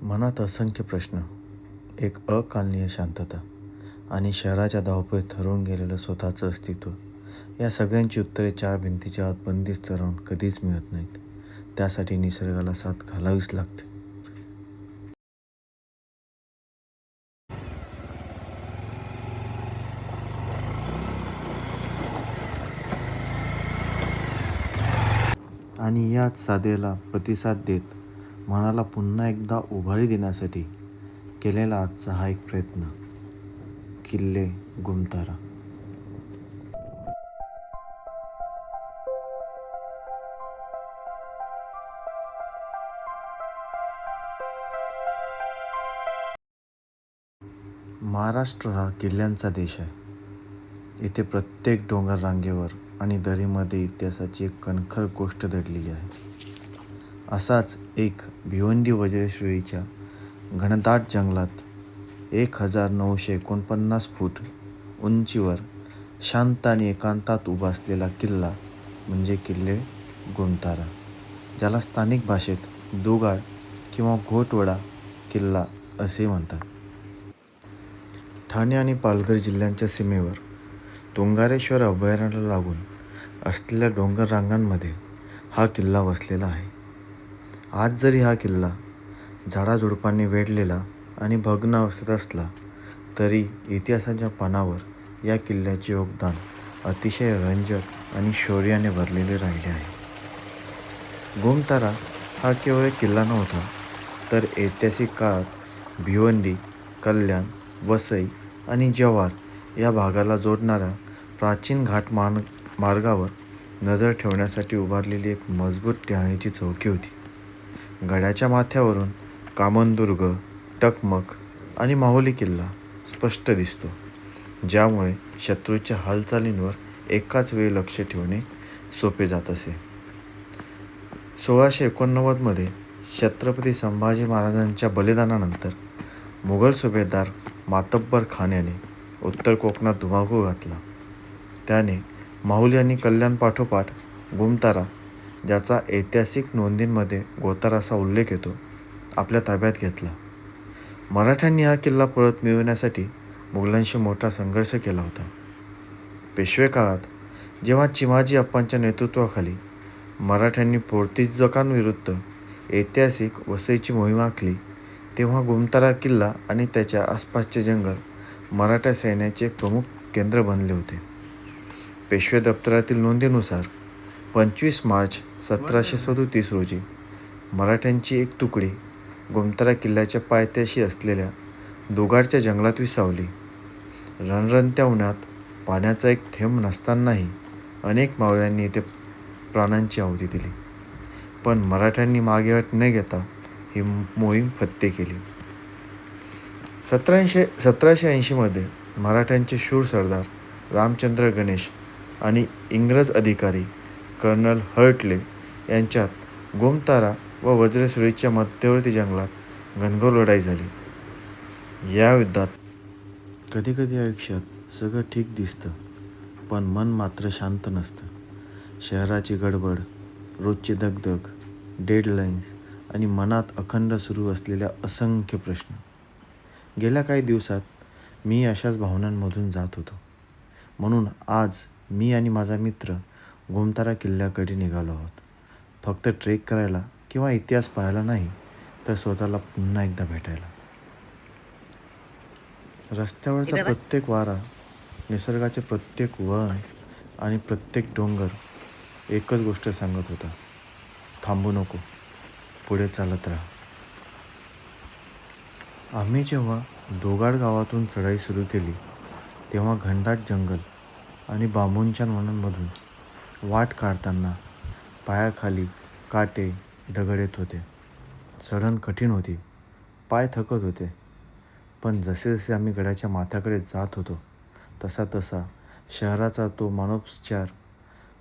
मनात असंख्य प्रश्न, एक अकालनीय शांतता आणि शहराच्या धावपळीत हरवून गेलेलं स्वतःचं अस्तित्व. या सगळ्यांची उत्तरे चार भिंतीच्या आत बंदिस्त राहून कधीच मिळत नाहीत. त्यासाठी निसर्गाला साथ घालावीच लागते. आणि याच साधेला प्रतिसाद देत मनाला पुन्हा एकदा उभारी देण्यासाठी केलेला आजचा हा एक प्रयत्न. किल्ले गुमतारा. महाराष्ट्र हा किल्ल्यांचा देश आहे. इथे प्रत्येक डोंगर रांगेवर आणि दरीमध्ये इतिहासाची एक कणखर गोष्ट दडलेली आहे. असाच एक भिवंडी वज्रेश्वरीच्या घनदाट जंगलात 1949 फूट उंचीवर शांत आणि एकांतात उभा असलेला किल्ला म्हणजे किल्ले गुमतारा, ज्याला स्थानिक भाषेत दुगाड किंवा घोटवडा किल्ला असे म्हणतात. ठाणे आणि पालघर जिल्ह्यांच्या सीमेवर तुंगारेश्वर अभयारण्याला लागून असलेल्या डोंगर रांगांमध्ये हा किल्ला वसलेला आहे. आज जरी हा किल्ला झाडाझुडपांनी वेढलेला आणि भग्न अवस्थेत असला तरी इतिहासाच्या पानावर या किल्ल्याचे योगदान अतिशय रंजक आणि शौर्याने भरलेले राहिले आहे. गुमतारा हा केवळ एक किल्ला नव्हता, तर ऐतिहासिक काळात भिवंडी, कल्याण, वसई आणि जव्हार या भागाला जोडणाऱ्या प्राचीन मार्गावर नजर ठेवण्यासाठी उभारलेली एक मजबूत ठाण्याची चौकी होती. गडाच्या माथ्यावरून कामनदुर्ग, टकमक आणि माहुली किल्ला स्पष्ट दिसतो, ज्यामुळे शत्रूच्या हालचालींवर एकाच वेळी लक्ष ठेवणे सोपे जात असे. 1689 छत्रपती संभाजी महाराजांच्या बलिदानानंतर मुघल सुभेदार मातब्बर खान याने उत्तर कोकणात धुमाकूळ घातला. त्याने माहुली आणि कल्याणपाठोपाठ गुमतारा, ज्याचा ऐतिहासिक नोंदींमध्ये गोतारा असा उल्लेख येतो, आपल्या ताब्यात घेतला. मराठ्यांनी हा किल्ला परत मिळवण्यासाठी मुघलांशी मोठा संघर्ष केला होता. पेशवे काळात जेव्हा चिमाजी अप्पांच्या नेतृत्वाखाली मराठ्यांनी पोर्तुगीजांविरुद्ध ऐतिहासिक वसईची मोहीम आखली, तेव्हा गुमतारा किल्ला आणि त्याच्या आसपासचे जंगल मराठा सैन्याचे एक प्रमुख केंद्र बनले होते. पेशवे दप्तरातील नोंदीनुसार 25 मार्च 1737 रोजी मराठ्यांची एक तुकडी गुमतारा किल्ल्याच्या पायथ्याशी असलेल्या दुगाडच्या जंगलात विसावली. रणरणत्या उन्हात पाण्याचा एक थेंब नसतानाही अनेक मावळ्यांनी इथे प्राणांची आहुती दिली, पण मराठ्यांनी मागेहट न घेता ही मोहीम फत्ते केली. 1780 मराठ्यांचे शूर सरदार रामचंद्र गणेश आणि इंग्रज अधिकारी कर्नल हर्टले यांच्यात गुमतारा व वज्रेश्वरीच्या मध्यवर्ती जंगलात घनघोर लढाई झाली. या युद्धात कधीकधी आयुष्यात सगळं ठीक दिसतं, पण मन मात्र शांत नसतं. शहराची गडबड, रोजची दगदग, डेडलाईन्स आणि मनात अखंड सुरू असलेल्या असंख्य प्रश्न. गेल्या काही दिवसात मी अशाच भावनांमधून जात होतो. म्हणून आज मी आणि माझा मित्र गुमतारा किल्ल्याकडे निघालो आहोत. फक्त ट्रेक करायला किंवा इतिहास पाहायला नाही, तर स्वतःला पुन्हा एकदा भेटायला. रस्त्यावरचा प्रत्येक वारा, निसर्गाचे प्रत्येक वळण आणि प्रत्येक डोंगर एकच गोष्ट सांगत होता: थांबू नको, पुढे चालत राहा. आम्ही जेव्हा दुगाड गावातून चढाई सुरू केली, तेव्हा घनदाट जंगल आणि बांबूंच्या वनांमधून वाट काढताना पायाखाली काटे, दगड येत होते. चढण कठीण होती, पाय थकत होते. पण जसे जसे आम्ही गडाच्या माथ्याकडे जात होतो, तसा तसा शहराचा तो मानसोपचार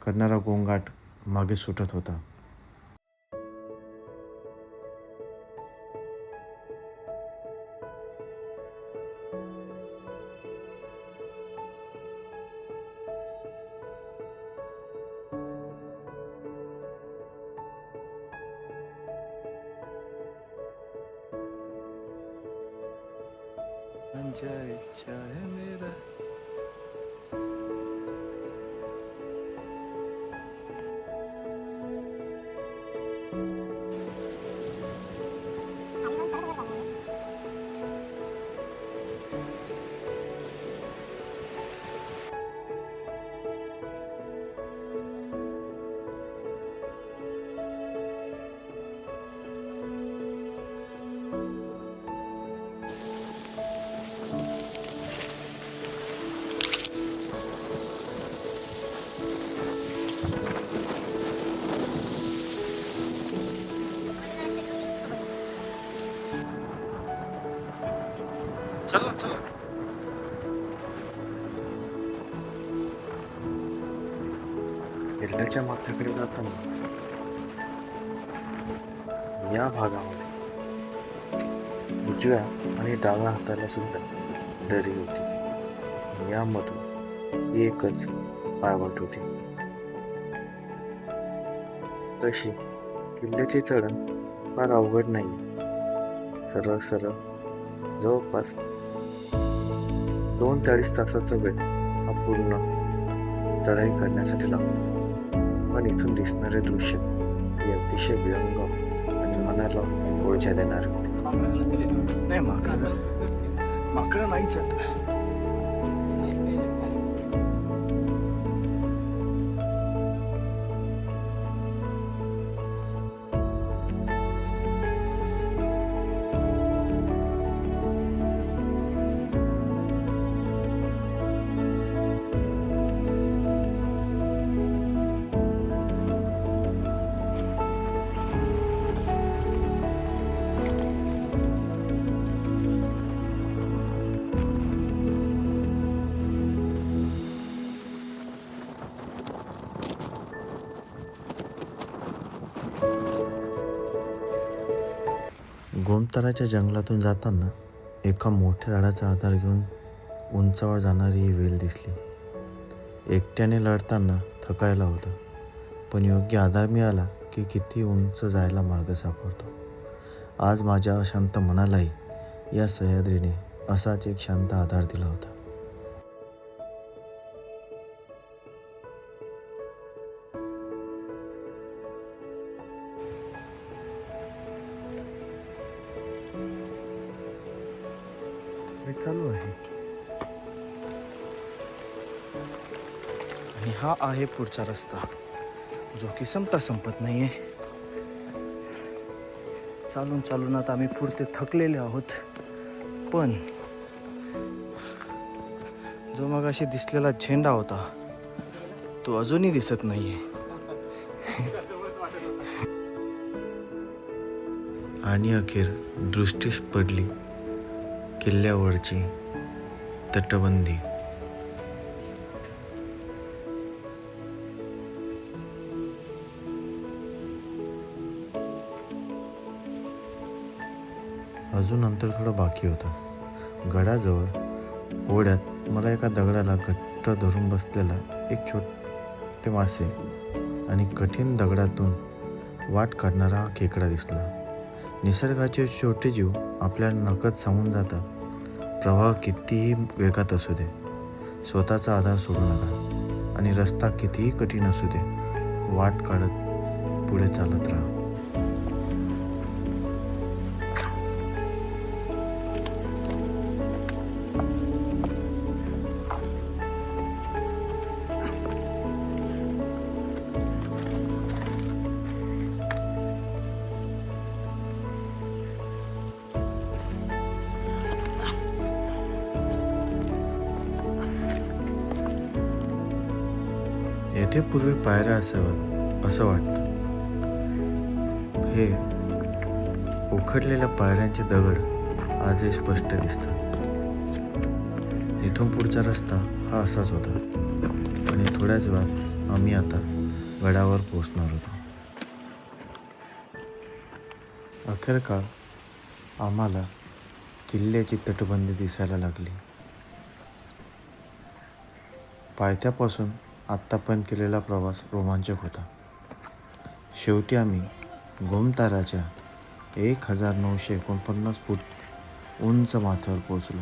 करणारा गोंगाट मागे सुटत होता. इच्छा है मेरा. चला चला. किल्ल्याच्या माथ्याकडे जाताना या भागामध्ये उजव्या आणि डाव्या हाताला सुद्धा दरी होती. यामधून एकच पायवाट होती. तशी किल्ल्याचे चढण फार अवघड नाही. सरळ सरळ जवळपास 2-2.5 तासाचा वेळ हा पूर्ण चढाई करण्यासाठी लागतो. पण इथून दिसणारे दृश्य हे अतिशय विहंग आणि मनाला ऊर्जा देणार होते. नाही माकडं नाहीच आहेत. गोमताराच्या जंगलातून जाताना एका मोठ्या झाडाचा आधार घेऊन उंचावर जाणारी ही वेल दिसली. एकट्याने लढताना थकायला होतं, पण योग्य आधार मिळाला की किती उंच जायला मार्ग सापडतो. आज माझ्या अशांत मनालाही या सह्याद्रीने असाच एक शांत आधार दिला होता. चालू आहे आणि हा आहे पुढचा रस्ता, जो की संपत नाहीये. चालून आता आम्ही पुरते थकलेले आहोत, पण जो मगाशी दिसलेला झेंडा होता तो अजूनही दिसत नाहीये. आणि अखेर दृष्टीस पडली किल्ल्यावरची तटबंदी. अजून अंतर थोडं बाकी होतं. गडाजवळ ओढ्यात मला एका दगडाला घट्ट धरून बसलेला एक छोटे मासे आणि कठीण दगडातून वाट काढणारा हा खेकडा दिसला. निसर्गाचे छोटे जीव आपल्याला नकळत सांगून जातात, प्रवाह कितीही वेगात असू दे, स्वतःचा आधार सोडू नका आणि रस्ता कितीही कठीण असू दे, वाट काढत पुढे चालत राहा. येथे पूर्वी पायऱ्या असाव्यात असं वाटतं. हे उखडलेल्या पायऱ्यांचे दगड आजही स्पष्ट दिसतात. इथून पुढचा रस्ता हा असाच होता आणि थोड्याच वेळात आम्ही आता गडावर पोहोचणार होतो. अखेर काळ आम्हाला किल्ल्याची तटबंदी दिसायला लागली. पायथ्यापासून आत्तापर्यंत केलेला प्रवास रोमांचक होता. शेवटी आम्ही गोमताराच्या 1949 फूट उंच माथ्यावर पोहोचलो.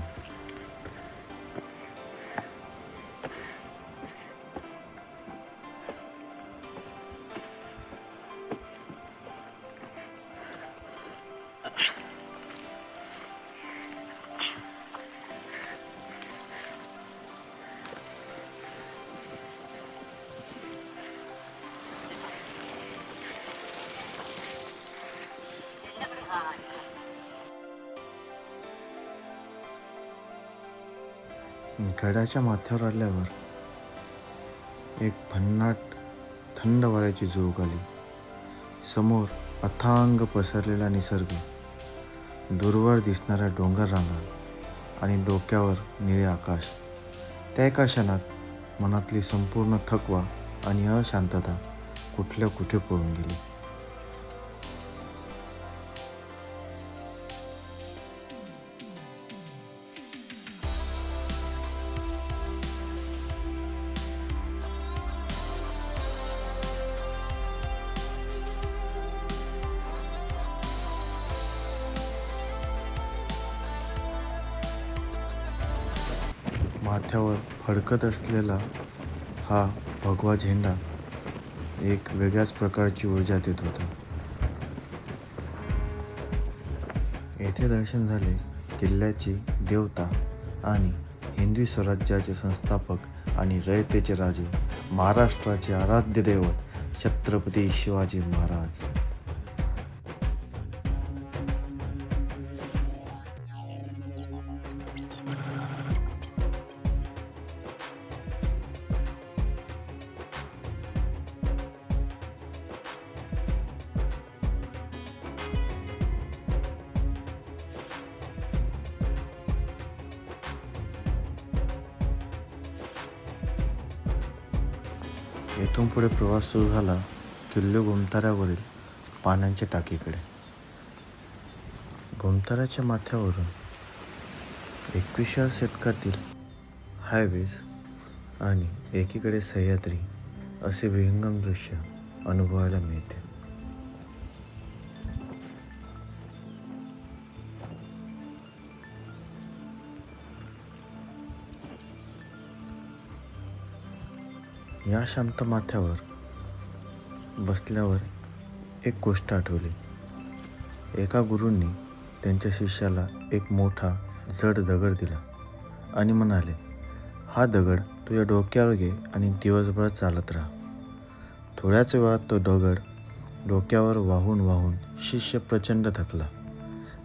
गडाच्या माथ्यावर आल्यावर एक भन्नाट थंड वाऱ्याची झुळूक आली. समोर अथांग पसरलेला निसर्ग, दूरवर दिसणाऱ्या डोंगर रांगा आणि डोक्यावर निळे आकाश. त्या एका क्षणात मनातली संपूर्ण थकवा आणि अशांतता कुठल्या कुठे पळून गेली. माथ्यावर फडकत असलेला हा भगवा झेंडा एक वेगळ्याच प्रकारची ऊर्जा देत होता. येथे दर्शन झाले किल्ल्याची देवता आणि हिंदवी स्वराज्याचे संस्थापक आणि रयतेचे राजे, महाराष्ट्राचे आराध्य दैवत छत्रपती शिवाजी महाराज. येथून पुढे प्रवास सुरू झाला किल्ले गोमताऱ्यावरील पाण्याच्या टाकीकडे. गोमताऱ्याच्या माथ्यावरून 21व्या शतकातील हायवेज आणि एकीकडे सह्याद्री असे विहंगम दृश्य अनुभवायला मिळते. या शांत माथ्यावर बसल्यावर एक गोष्ट आठवली. एका गुरूंनी त्यांच्या शिष्याला एक मोठा जड दगड दिला आणि म्हणाले, हा दगड तुझ्या डोक्यावर घे आणि दिवसभर चालत राहा. थोड्याच वेळात तो दगड डोक्यावर वाहून वाहून शिष्य प्रचंड थकला.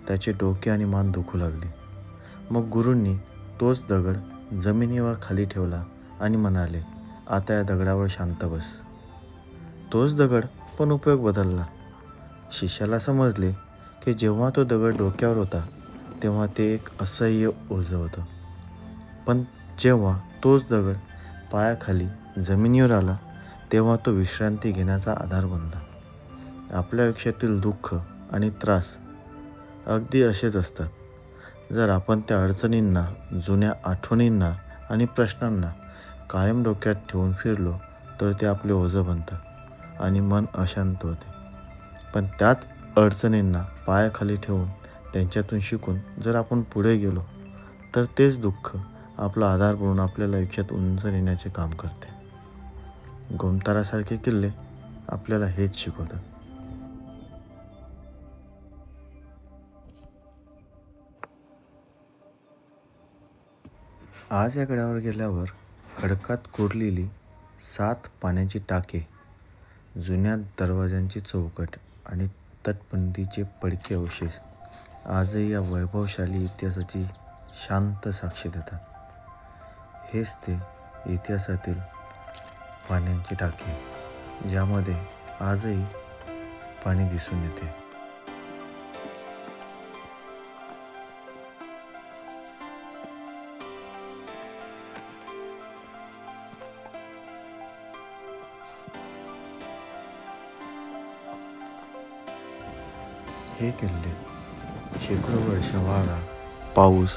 त्याचे डोके आणि मान दुखू लागले. मग गुरूंनी तोच दगड जमिनीवर खाली ठेवला आणि म्हणाले, आता या दगडावर शांत बस. तोच दगड पण उपयोग बदलला. शिष्याला समजले की जेव्हा तो दगड डोक्यावर होता तेव्हा ते एक असह्य ओझं होतं, पण जेव्हा तोच दगड पायाखाली जमिनीवर आला तेव्हा तो विश्रांती घेण्याचा आधार बनला. आपल्या आयुष्यातील दुःख आणि त्रास अगदी असेच असतात. जर आपण त्या अडचणींना, जुन्या आठवणींना आणि प्रश्नांना कायम डोक्यात ठेवून फिरलो तर ते आपले ओझं बनतं आणि मन अशांत होते. पण त्याच अडचणींना पायाखाली ठेवून त्यांच्यातून शिकून जर आपण पुढे गेलो तर तेच दुःख आपला आधार बनून आपल्याला आयुष्यात उंच नेण्याचे काम करते. गोमतारासारखे किल्ले आपल्याला हेच शिकवतात. आज या गडावर गेल्यावर खडकात कोरलेली 7 पाण्याची टाके, जुन्या दरवाजांची चौकट आणि तटबंदीचे पडके अवशेष आजही या वैभवशाली इतिहासाची शांत साक्ष देतात. हेच ते इतिहासातील पाण्याची टाके ज्यामध्ये आजही पाणी दिसून येते. हे किल्ले शेकडो वर्ष वारा, पाऊस,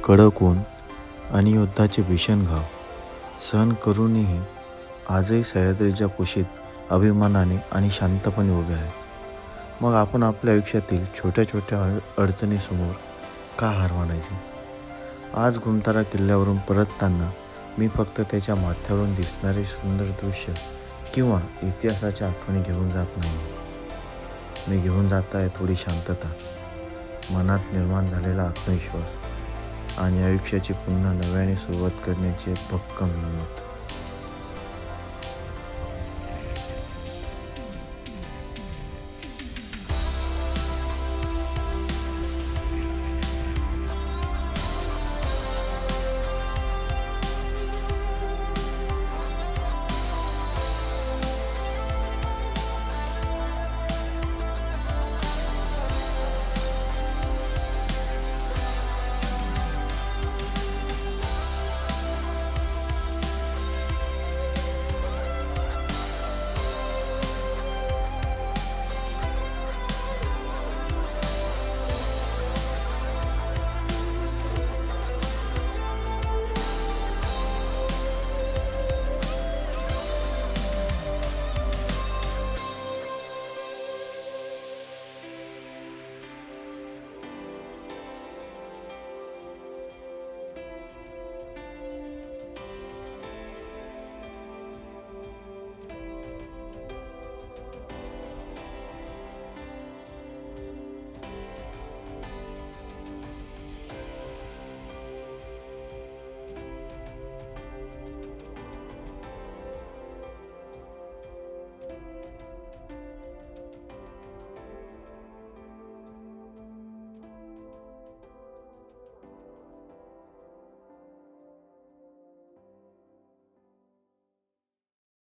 कडक ऊन आणि युद्धाचे भीषण घाव सहन करूनही आजही सह्याद्रीच्या कुशीत अभिमानाने आणि शांतपणे उभे आहे. मग आपण आपल्या आयुष्यातील छोट्या छोट्या अडचणीसमोर का हार मानायची? आज गोमतारा किल्ल्यावरून परतताना मी फक्त त्याच्या माथ्यावरून दिसणारे सुंदर दृश्य किंवा इतिहासाच्या आठवणी घेऊन जात नाही. मी घेऊन जात आहे थोडी शांतता, मनात निर्माण झालेला आत्मविश्वास आणि आयुष्याची पुन्हा नव्याने सुरुवात करण्याची भक्कम हिंमत.